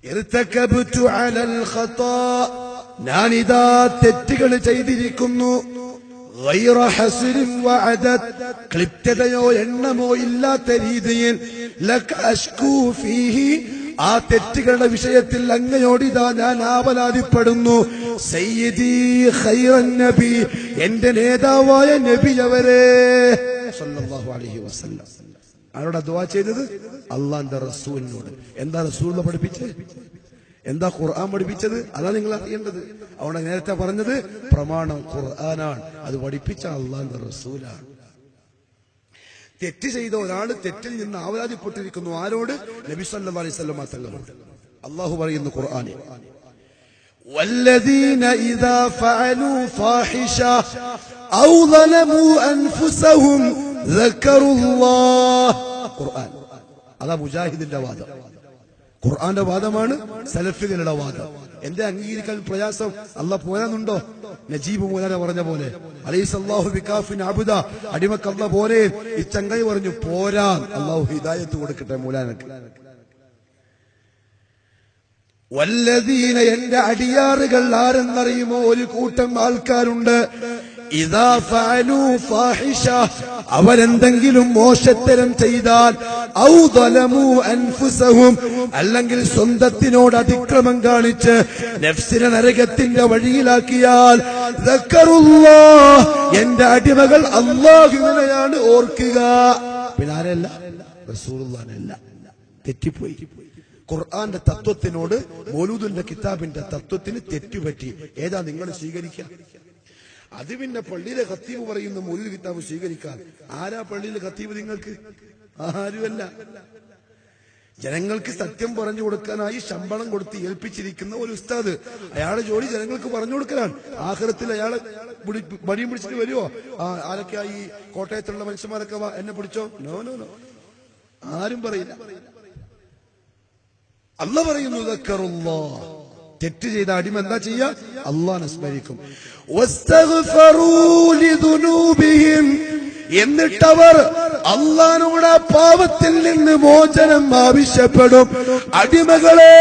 ഇർതകബ്തു അലൽ ഖതാ, ഞാനിതാ തെറ്റുകൾ ചെയ്തിരിക്കുന്നു. ഗൈറ ഹസ്രിൻ വഅദദ്, ക്ലിപ്തതയോ എണ്ണമോ ഇല്ലാത്ത രീതിയിൽ. ലക അഷ്കൂ ഫീഹി, ആ തെറ്റുകളുടെ വിഷയത്തിൽ അങ്ങയോടിതാ ഞാൻ ആവലാതിപ്പെടുന്നു. സയ്യിദി ഖൈറൻ നബി, എന്റെ നേതാവായ നബിയവരെ സല്ലല്ലാഹു അലൈഹി വസല്ലം. ആരോടാ ദുആ ചെയ്തത്? അള്ളാന്റെ റസൂലിനോട്. എന്താ റസൂൽ പഠിപ്പിച്ചത്? എന്താ ഖുർആൻ പഠിപ്പിച്ചത്? അതാ നിങ്ങൾ അറിയേണ്ടത്. അവിടെ നേരത്തെ പറഞ്ഞത് പ്രമാണം ഖുർആനാണ്, അത് പഠിപ്പിച്ച അള്ളാന്റെ റസൂലാണ്. തെറ്റ് ചെയ്ത ഒരാൾ തെറ്റിൽ നിന്ന് ആവലാതിപ്പെട്ടിരിക്കുന്നു. ആരോട്? നബി സല്ലല്ലാഹു അലൈഹി വസല്ലം തങ്ങളോട്. അള്ളാഹു പറയുന്നു ഖുർആനിൽ, വല്ലദീന ഇദാ ഫഅലൂ ഫാഹിഷ ഔ ളലമൂ അൻഫുസഹും ദക്കറുല്ലാഹ്. ഖുർആൻ. അതാ മുജാഹിദിന്റെ വാദം. ഖുർആന്റെ വാദമാണ് സലഫികളുടെ വാദം. എന്റെ അംഗീകരിക്കാൻ പ്രയാസം? അല്ലാഹ് പോരാന്നുണ്ടോ? നജീബ് മൂലാന പറഞ്ഞ പോലെ, അലൈഹിസ്സല്ലാഹു ബികാഫിൻ അബ്ദ, അടിമക്ക് അല്ലാഹ് പോരെ. ഈ ചങ്ങായി പറഞ്ഞു പോരാ. അല്ലാഹു ഹിദായത്ത് കൊടുക്കട്ടെ മൂലാനക്ക്. വല്ലദീന, എന്റെ അടിയാറുകൾ ആരെന്നറിയുമോ? ഒരു കൂട്ടം ആൾക്കാരുണ്ട്. ഇദാ ഫഅലൂ ഫാഹിഷ, അവരെന്തെങ്കിലും മോശത്തരം ചെയ്താൽ, ഔ ളലമൂ അൻഫുസഹും, അല്ലെങ്കിൽ സ്വന്തത്തിനോട് അതിക്രമം കാണിച്ച് നഫ്സിനെ നരകത്തിന്റെ വഴിയിലാക്കിയാൽ, ദക്കറുല്ലാഹ്, എന്റെ അടിമകൾ അല്ലാഹുവിനെയാണ് ഓർക്കുക. പിന്നെ ആരല്ല? റസൂലുള്ളാഹിനല്ല. തെറ്റിപ്പോയി. ഖുർആന്റെ തത്വത്തിനോട് മൗലൂദിന്റെ കിതാബിന്റെ തത്വത്തിന് തെറ്റുപറ്റി. ഏതാ നിങ്ങൾ സ്വീകരിക്കുക? അത് പിന്നെ പള്ളിയിലെ ഖത്തീബ് പറയുന്ന മൗലൂദ് കിതാബ് സ്വീകരിക്കാൻ. ആരാ പള്ളിയിലെ ഖത്തീബ്? നിങ്ങൾക്ക് ആരുമല്ല. ജനങ്ങൾക്ക് സത്യം പറഞ്ഞു കൊടുക്കാനായി ശമ്പളം കൊടുത്ത് ഏൽപ്പിച്ചിരിക്കുന്ന ഒരു ഉസ്താദ്. അയാളുടെ ജോലി ജനങ്ങൾക്ക് പറഞ്ഞു കൊടുക്കലാണ്. ആഖിറത്തിൽ അയാളെ വടിയും പിടിച്ചിട്ട് വരുമോ? ആരൊക്കെയാ ഈ കോട്ടയത്തുള്ള മനുഷ്യന്മാരൊക്കെ എന്നെ പിടിച്ചോ? നോ നോ നോ, ആരും പറയില്ല. അല്ലാഹ് പറയുന്നു ദക്കറുല്ലാഹ്, തെറ്റ് ചെയ്ത അടിമ എന്താ ചെയ്യാ? അല്ലാഹനെ സ്മരിക്കും. വസ്തഗ്ഫറൂ ലിദുനൂബിഹിം, എന്നിട്ടവർ അല്ലാഹുവോട് പാപത്തിൽ നിന്ന് മോചനം ആവശ്യപ്പെടും. അടിമകളെ,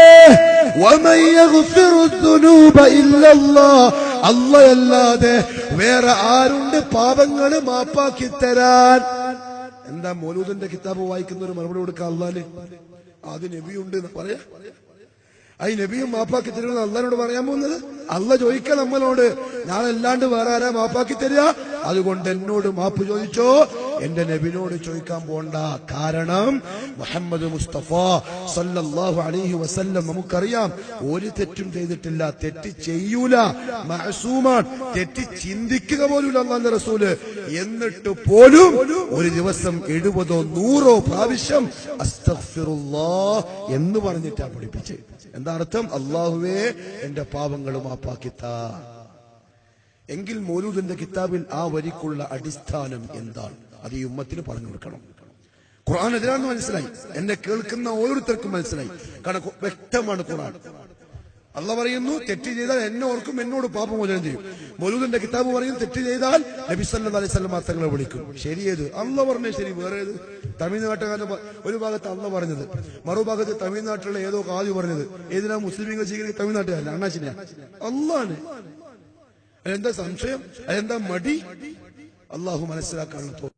വമൻ യഗ്ഫിറു ദുനൂബ ഇല്ലല്ലാഹ്, അല്ലാഹല്ലാതെ വേറെ ആരുണ്ട് പാപങ്ങൾ മാപ്പാക്കി തരാൻ? എന്താ മൗലൂദിന്റെ കിതാബ് വായിക്കുന്നവർ മറുപടി കൊടുക്കുക? അല്ലാഹ് അത് നബിയുണ്ട് പറയാ. ഈ നബിയും മാപ്പാക്കി തരുമെന്ന് അള്ളാഹിനോട് പറയാൻ പോകുന്നത്? അള്ളാഹ് ചോദിക്കുക നമ്മളോട്, ഞാനല്ലാണ്ട് വേറെ ആരാ മാപ്പാക്കി തരിക? അതുകൊണ്ട് എന്നോട് മാപ്പ് ചോദിച്ചോ, എന്റെ നബിനോട് ചോദിക്കാൻ പോണ്ട. കാരണം മുഹമ്മദ് മുസ്തഫ സല്ലല്ലാഹു അലൈഹി വസല്ലം നമുക്കറിയാം, ഒരു തെറ്റും ചെയ്തിട്ടില്ല, തെറ്റ് ചെയ്യൂല, മഅസൂമാണ്, തെറ്റ് ചിന്തിക്കുക പോലും അല്ലാഹുവിന്റെ റസൂല്. എന്നിട്ട് പോലും ഒരു ദിവസം 70 or 100 പ്രാവശ്യം അസ്തഗ്ഫിറുല്ലാഹ് എന്ന് പറഞ്ഞിട്ടാ പഠിപ്പിച്ചത്. എന്താ അർത്ഥം? അല്ലാഹുവേ, എന്റെ പാപങ്ങൾ മാപ്പാക്കിത്താ. എങ്കിൽ മൗലൂദിന്റെ കിതാബിൽ ആ വരിക്കുള്ള അടിസ്ഥാനം എന്താണ്? അത് ഈ ഉമ്മത്തിന് പറഞ്ഞു കൊടുക്കണം. ഖുർആൻ എതിരാണെന്ന് മനസ്സിലായി, എന്നെ കേൾക്കുന്ന ഓരോരുത്തർക്കും മനസ്സിലായി. കാരണം വ്യക്തമാണ് ഖുർആൻ. അല്ലാഹ് പറയുന്നു, തെറ്റ് ചെയ്താൽ എന്നെ ഓർക്കും, എന്നോട് പാപമോചനം ചെയ്യും. മൗലൂദിന്റെ കിതാബ് പറയും, തെറ്റ് ചെയ്താൽ നബി സല്ലല്ലാഹു അലൈഹി വസല്ലം തങ്ങളെ വിളിക്കും. ശരിയേത്? അല്ലാഹ് പറഞ്ഞ ശരി, വേറെ ഏത്? തമിഴ്നാട്ടുകാരന്റെ ഒരു ഭാഗത്ത് അല്ലാഹ് പറഞ്ഞത്, മറുഭാഗത്ത് തമിഴ്നാട്ടിലുള്ള ഏതോ കാവ്യ പറഞ്ഞത്. ഏതിനാ മുസ്ലിമീങ്ങൾ സ്വീകരിക്കുക? തമിഴ്നാട്ടുകാരല്ല, അണ്ണാച്ചിനെയാ, അല്ലാഹ്. അതെന്താ സംശയം? അതെന്താ മടി? അല്ലാഹു മനസ്സിലാക്കാനുള്ള